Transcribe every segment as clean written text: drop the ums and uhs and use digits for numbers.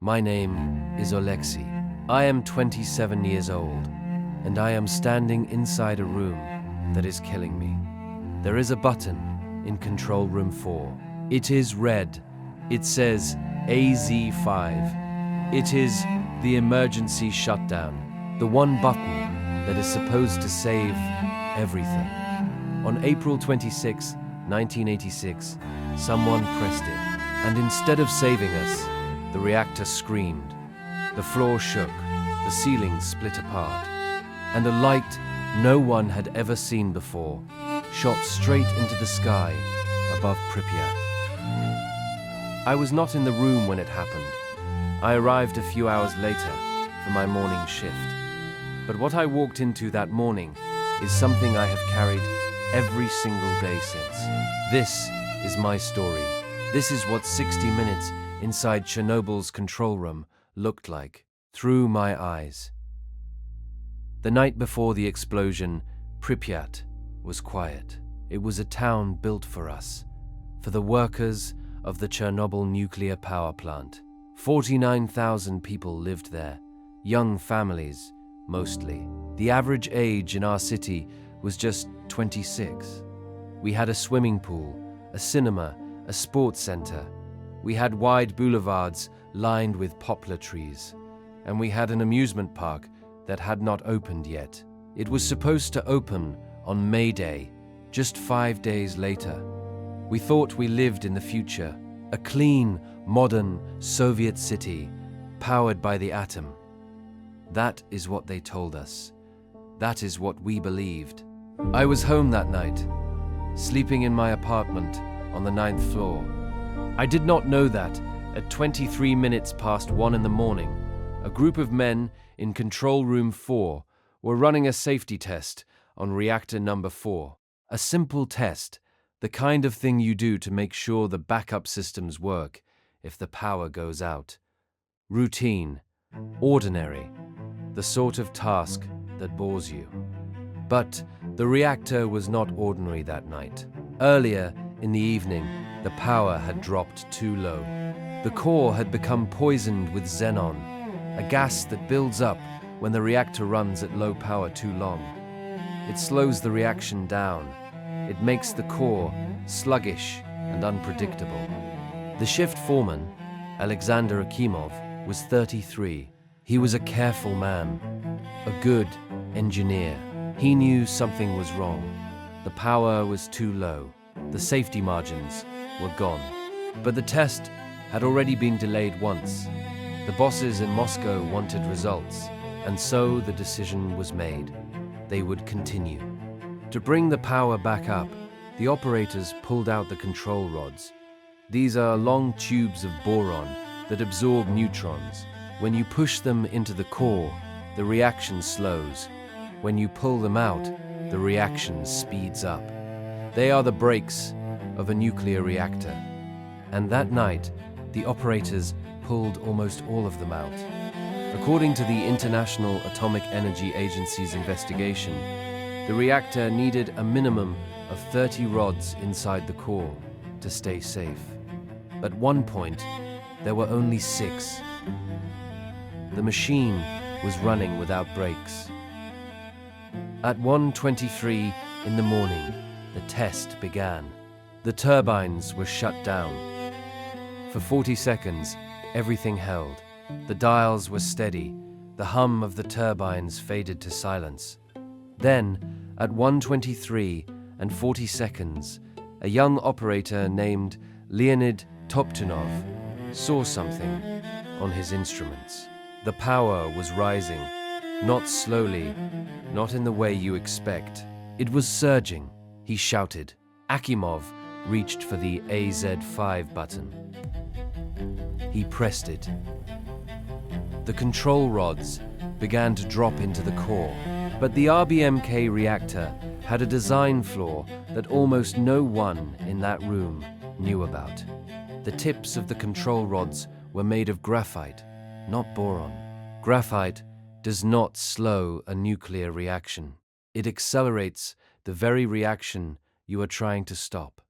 My name is Alexei. I am 27 years old, and I am standing inside a room that is killing me. There is a button in control room 4. It is red. It says AZ5. It is the emergency shutdown, the one button that is supposed to save everything. On April 26, 1986, someone pressed it, and instead of saving us, the reactor screamed. The floor shook, the ceiling split apart, and a light no one had ever seen before shot straight into the sky above Pripyat. I was not in the room when it happened. I arrived a few hours later for my morning shift. But what I walked into that morning is something I have carried every single day since. This is my story. This is what 60 minutes inside Chernobyl's control room looked like through my eyes. The night before the explosion, Pripyat was quiet. It was a town built for us, for the workers of the Chernobyl nuclear power plant. 49,000 people lived there, young families, mostly. The average age in our city was just 26. We had a swimming pool, a cinema, a sports center. We had wide boulevards lined with poplar trees, and we had an amusement park that had not opened yet. It was supposed to open on May Day, just 5 days later. We thought we lived in the future, a clean, modern Soviet city powered by the atom. That is what they told us. That is what we believed. I was home that night, sleeping in my apartment on the 9th floor. I did not know that at 23 minutes past 1 in the morning, a group of men in control room 4 were running a safety test on reactor number 4. A simple test, the kind of thing you do to make sure the backup systems work if the power goes out. Routine, ordinary, the sort of task that bores you. But the reactor was not ordinary that night. Earlier in the evening, the power had dropped too low. The core had become poisoned with xenon, a gas that builds up when the reactor runs at low power too long. It slows the reaction down. It makes the core sluggish and unpredictable. The shift foreman, Alexander Akimov, was 33. He was a careful man, a good engineer. He knew something was wrong. The power was too low. The safety margins were gone. But the test had already been delayed once. The bosses in Moscow wanted results, and so the decision was made. They would continue. To bring the power back up, the operators pulled out the control rods. These are long tubes of boron that absorb neutrons. When you push them into the core, the reaction slows. When you pull them out, the reaction speeds up. They are the brakes of a nuclear reactor. And that night, the operators pulled almost all of them out. According to the International Atomic Energy Agency's investigation, the reactor needed a minimum of 30 rods inside the core to stay safe. At one point, there were only 6. The machine was running without brakes. At 1:23 in the morning, the test began. The turbines were shut down. For 40 seconds, everything held. The dials were steady. The hum of the turbines faded to silence. Then, at 1:23 and 40 seconds, a young operator named Leonid Toptunov saw something on his instruments. The power was rising, not slowly, not in the way you expect. It was surging. He shouted. Akimov reached for the AZ5 button. He pressed it. The control rods began to drop into the core, but the RBMK reactor had a design flaw that almost no one in that room knew about. The tips of the control rods were made of graphite, not boron. Graphite does not slow a nuclear reaction. It accelerates the very reaction you are trying to stop.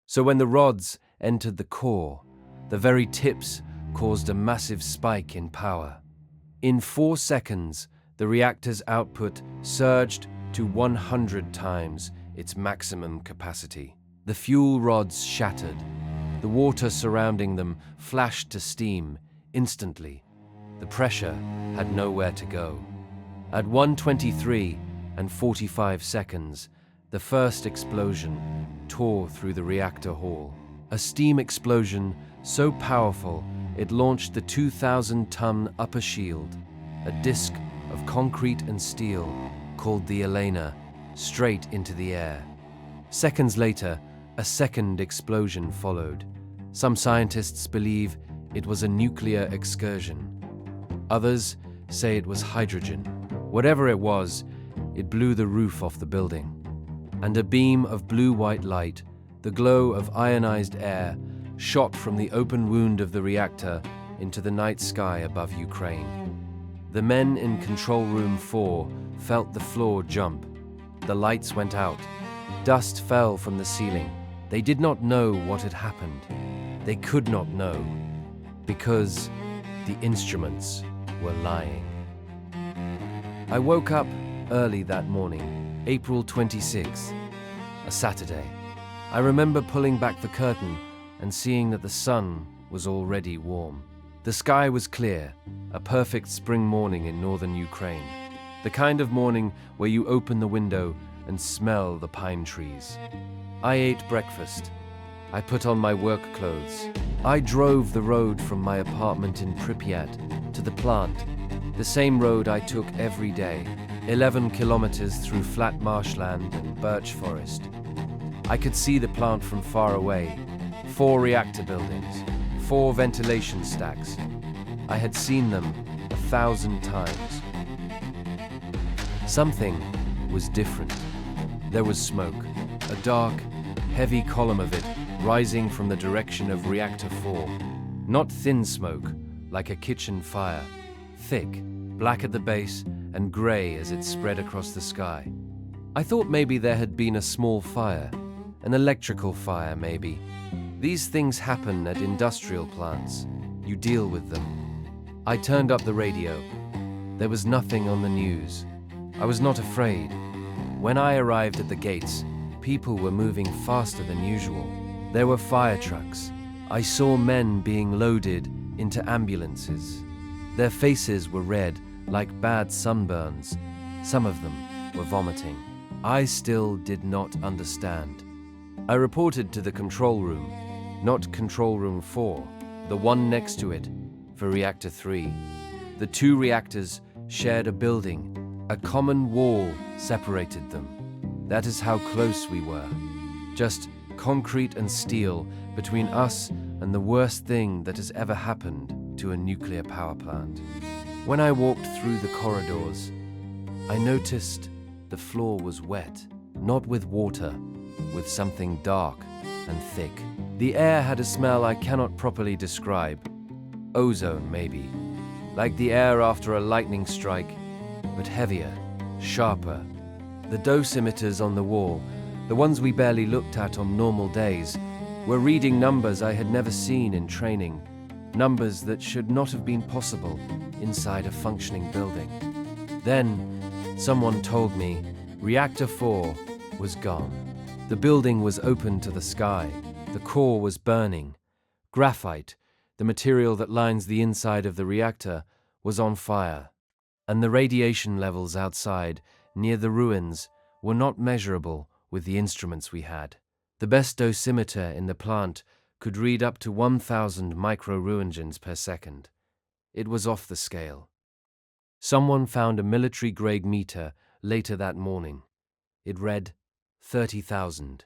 So when the rods entered the core, the very tips caused a massive spike in power. In 4 seconds, the reactor's output surged to 100 times its maximum capacity. The fuel rods shattered. The water surrounding them flashed to steam instantly. The pressure had nowhere to go. At 1:23 and 45 seconds, the first explosion tore through the reactor hall. A steam explosion so powerful it launched the 2,000-ton upper shield, a disc of concrete and steel called the Elena, straight into the air. Seconds later, a second explosion followed. Some scientists believe it was a nuclear excursion. Others say it was hydrogen. Whatever it was, it blew the roof off the building. And a beam of blue-white light, the glow of ionized air, shot from the open wound of the reactor into the night sky above Ukraine. The men in Control Room 4 felt the floor jump. The lights went out. Dust fell from the ceiling. They did not know what had happened. They could not know, because the instruments were lying. I woke up early that morning, April 26th, a Saturday. I remember pulling back the curtain and seeing that the sun was already warm. The sky was clear, a perfect spring morning in northern Ukraine. The kind of morning where you open the window and smell the pine trees. I ate breakfast. I put on my work clothes. I drove the road from my apartment in Pripyat to the plant, the same road I took every day, 11 kilometers through flat marshland and birch forest. I could see the plant from far away, 4 reactor buildings, 4 ventilation stacks. I had seen them 1,000 times. Something was different. There was smoke, a dark, heavy column of it rising from the direction of Reactor 4. Not thin smoke, like a kitchen fire. Thick, black at the base, and grey as it spread across the sky. I thought maybe there had been a small fire, an electrical fire maybe. These things happen at industrial plants. You deal with them. I turned up the radio. There was nothing on the news. I was not afraid. When I arrived at the gates, people were moving faster than usual. There were fire trucks. I saw men being loaded into ambulances. Their faces were red, like bad sunburns. Some of them were vomiting. I still did not understand. I reported to the control room, not Control Room 4, the one next to it, for Reactor 3. The 2 reactors shared a building. A common wall separated them. That is how close we were. Just concrete and steel between us and the worst thing that has ever happened to a nuclear power plant. When I walked through the corridors, I noticed the floor was wet, not with water, with something dark and thick. The air had a smell I cannot properly describe. Ozone, maybe. Like the air after a lightning strike, but heavier, sharper. The dosimeters on the wall, the ones we barely looked at on normal days, were reading numbers I had never seen in training, numbers that should not have been possible inside a functioning building. Then, someone told me Reactor 4 was gone. The building was open to the sky. The core was burning. Graphite, the material that lines the inside of the reactor, was on fire. And the radiation levels outside, near the ruins, were not measurable with the instruments we had. The best dosimeter in the plant could read up to 1,000 microruentgens per second. It was off the scale. Someone found a military-grade meter later that morning. It read 30,000.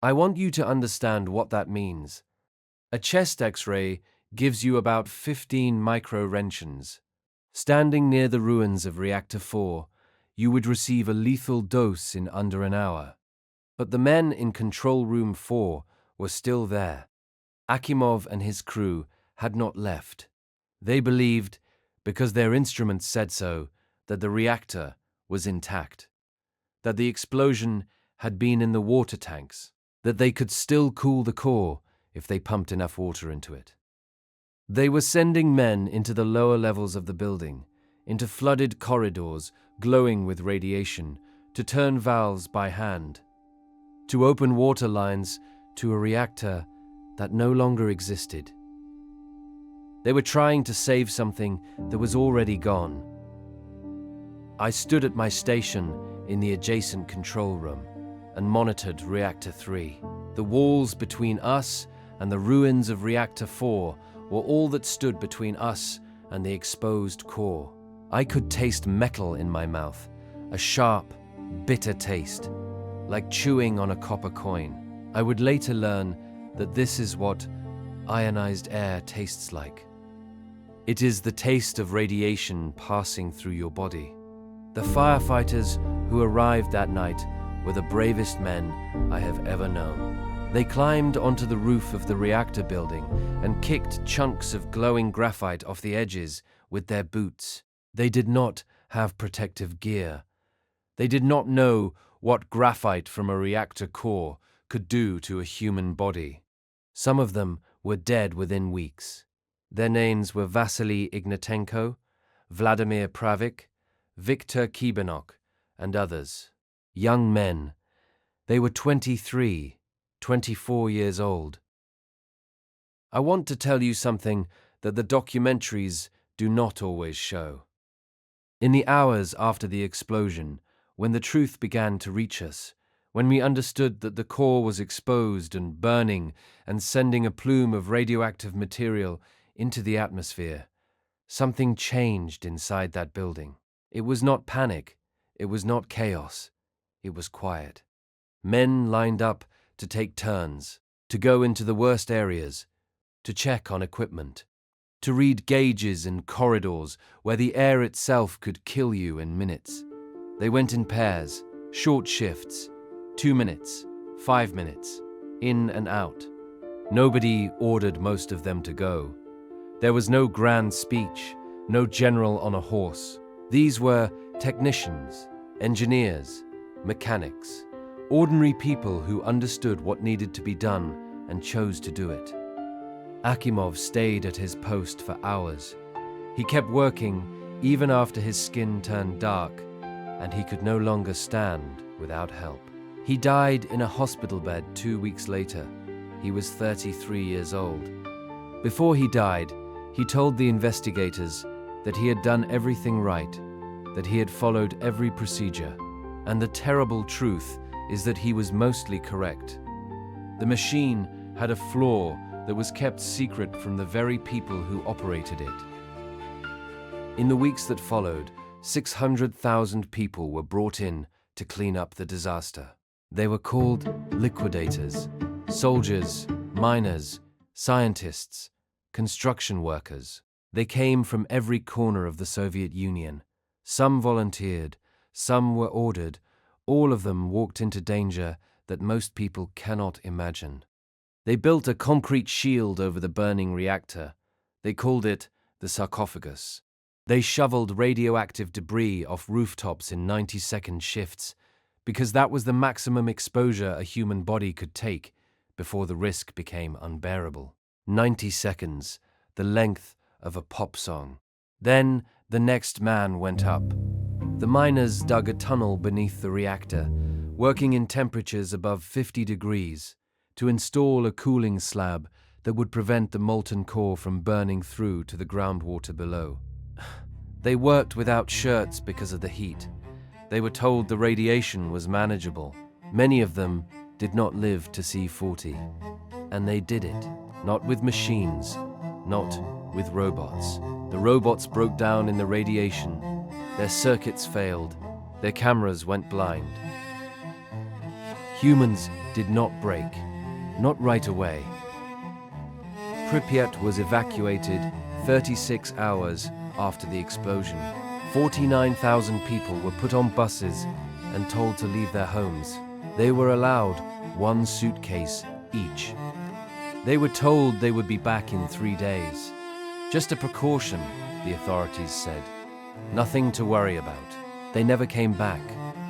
I want you to understand what that means. A chest X-ray gives you about 15 microruentgens. Standing near the ruins of Reactor 4, you would receive a lethal dose in under an hour. But the men in Control Room 4 were still there. Akimov and his crew had not left. They believed, because their instruments said so, that the reactor was intact, that the explosion had been in the water tanks, that they could still cool the core if they pumped enough water into it. They were sending men into the lower levels of the building, into flooded corridors glowing with radiation, to turn valves by hand, to open water lines to a reactor that no longer existed. They were trying to save something that was already gone. I stood at my station in the adjacent control room and monitored Reactor 3. The walls between us and the ruins of Reactor 4 were all that stood between us and the exposed core. I could taste metal in my mouth, a sharp, bitter taste, like chewing on a copper coin. I would later learn that this is what ionized air tastes like. It is the taste of radiation passing through your body. The firefighters who arrived that night were the bravest men I have ever known. They climbed onto the roof of the reactor building and kicked chunks of glowing graphite off the edges with their boots. They did not have protective gear. They did not know what graphite from a reactor core could do to a human body. Some of them were dead within weeks. Their names were Vasily Ignatenko, Vladimir Pravik, Viktor Kibanok, and others. Young men. They were 23, 24 years old. I want to tell you something that the documentaries do not always show. In the hours after the explosion, when the truth began to reach us, when we understood that the core was exposed and burning and sending a plume of radioactive material into the atmosphere, something changed inside that building. It was not panic, it was not chaos, it was quiet. Men lined up to take turns, to go into the worst areas, to check on equipment, to read gauges in corridors where the air itself could kill you in minutes. They went in pairs, short shifts, 2 minutes, 5 minutes, in and out. Nobody ordered most of them to go. There was no grand speech, no general on a horse. These were technicians, engineers, mechanics, ordinary people who understood what needed to be done and chose to do it. Akimov stayed at his post for hours. He kept working even after his skin turned dark and he could no longer stand without help. He died in a hospital bed 2 weeks later. He was 33 years old. Before he died, he told the investigators that he had done everything right, that he had followed every procedure, and the terrible truth is that he was mostly correct. The machine had a flaw that was kept secret from the very people who operated it. In the weeks that followed, 600,000 people were brought in to clean up the disaster. They were called liquidators, soldiers, miners, scientists, construction workers. They came from every corner of the Soviet Union. Some volunteered, some were ordered. All of them walked into danger that most people cannot imagine. They built a concrete shield over the burning reactor. They called it the sarcophagus. They shoveled radioactive debris off rooftops in 90-second shifts because that was the maximum exposure a human body could take before the risk became unbearable. 90 seconds, the length of a pop song. Then the next man went up. The miners dug a tunnel beneath the reactor, working in temperatures above 50 degrees, to install a cooling slab that would prevent the molten core from burning through to the groundwater below. They worked without shirts because of the heat. They were told the radiation was manageable. Many of them did not live to see 40. And they did it, not with machines, not with robots. The robots broke down in the radiation. Their circuits failed. Their cameras went blind. Humans did not break, not right away. Pripyat was evacuated 36 hours after the explosion. 49,000 people were put on buses and told to leave their homes. They were allowed 1 suitcase each. They were told they would be back in 3 days. Just a precaution, the authorities said. Nothing to worry about. They never came back,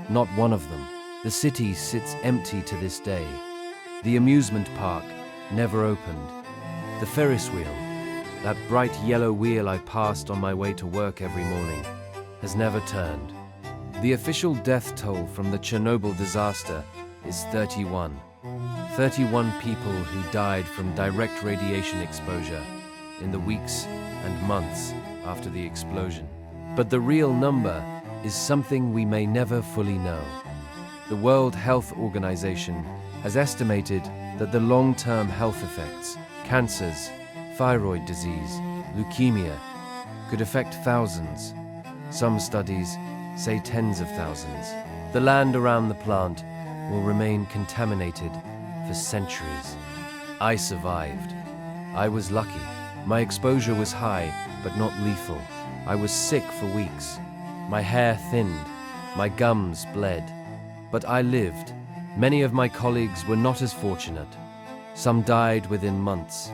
not one of them. The city sits empty to this day. The amusement park never opened. The Ferris wheel that bright yellow wheel I passed on my way to work every morning, has never turned. The official death toll from the Chernobyl disaster is 31. 31 people who died from direct radiation exposure in the weeks and months after the explosion. But the real number is something we may never fully know. The World Health Organization has estimated that the long-term health effects, cancers, thyroid disease, leukemia, could affect thousands. Some studies say tens of thousands. The land around the plant will remain contaminated for centuries. I survived. I was lucky. My exposure was high, but not lethal. I was sick for weeks. My hair thinned. My gums bled. But I lived. Many of my colleagues were not as fortunate. Some died within months.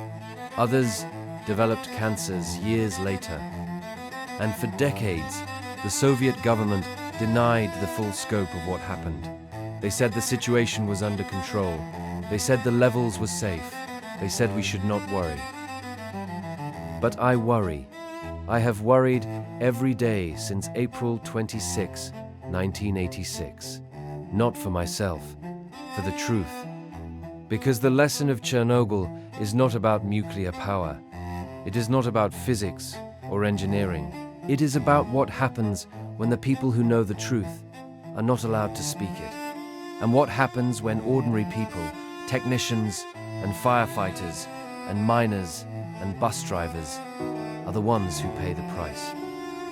Others developed cancers years later. And for decades, the Soviet government denied the full scope of what happened. They said the situation was under control. They said the levels were safe. They said we should not worry. But I worry. I have worried every day since April 26, 1986. Not for myself, for the truth. Because the lesson of Chernobyl is not about nuclear power. It is not about physics or engineering. It is about what happens when the people who know the truth are not allowed to speak it. And what happens when ordinary people, technicians and firefighters and miners and bus drivers are the ones who pay the price.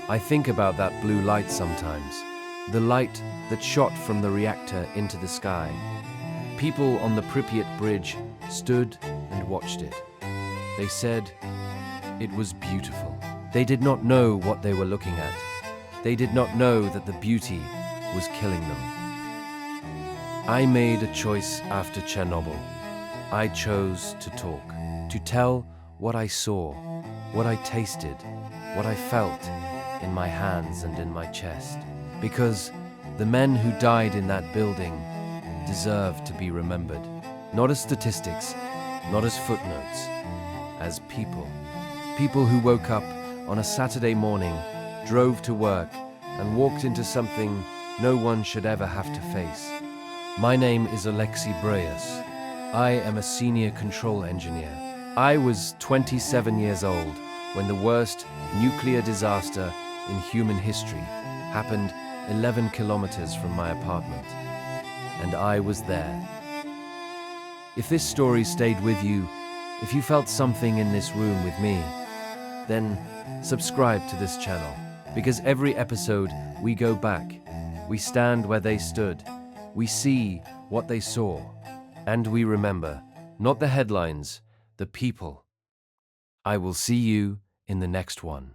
I think about that blue light sometimes, the light that shot from the reactor into the sky. People on the Pripyat bridge stood and watched it. They said it was beautiful. They did not know what they were looking at. They did not know that the beauty was killing them. I made a choice after Chernobyl. I chose to talk, to tell what I saw, what I tasted, what I felt in my hands and in my chest. Because the men who died in that building deserve to be remembered, not as statistics, not as footnotes, as people. People who woke up on a Saturday morning, drove to work, and walked into something no one should ever have to face. My name is Alexei Breyas. I am a senior control engineer. I was 27 years old when the worst nuclear disaster in human history happened 11 kilometers from my apartment. And I was there. If this story stayed with you, if you felt something in this room with me, then subscribe to this channel, because every episode we go back, we stand where they stood, we see what they saw, and we remember, not the headlines, the people. I will see you in the next one.